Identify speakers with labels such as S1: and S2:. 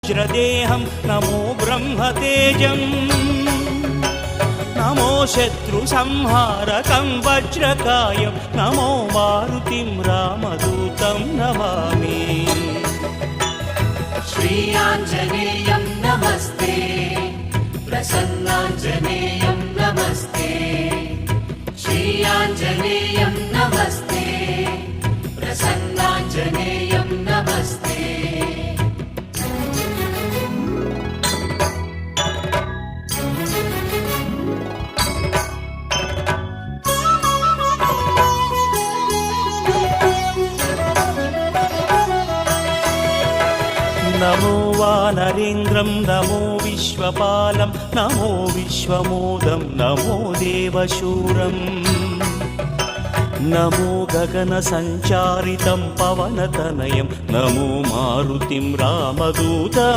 S1: वज्रदेहं नमो ब्रह्मतेजम् नमो शत्रुसंहारकं वज्रकायं नमो मारुतिं रामदूतं नमामि
S2: श्रीयाञ्जनेयं नमस्ते प्रसन्नाञ्जनेयं नमस्ते श्रीयाञ्जनेयं नमस्ते प्रसन्नाञ्जनेयं नमस्ते
S1: नमो वानरेन्द्रं नमो विश्वपालं नमो विश्वमोदं नमो देवशूरम् नमो गगनसञ्चारितं पवनतनयं नमो मारुतिं रामदूतम्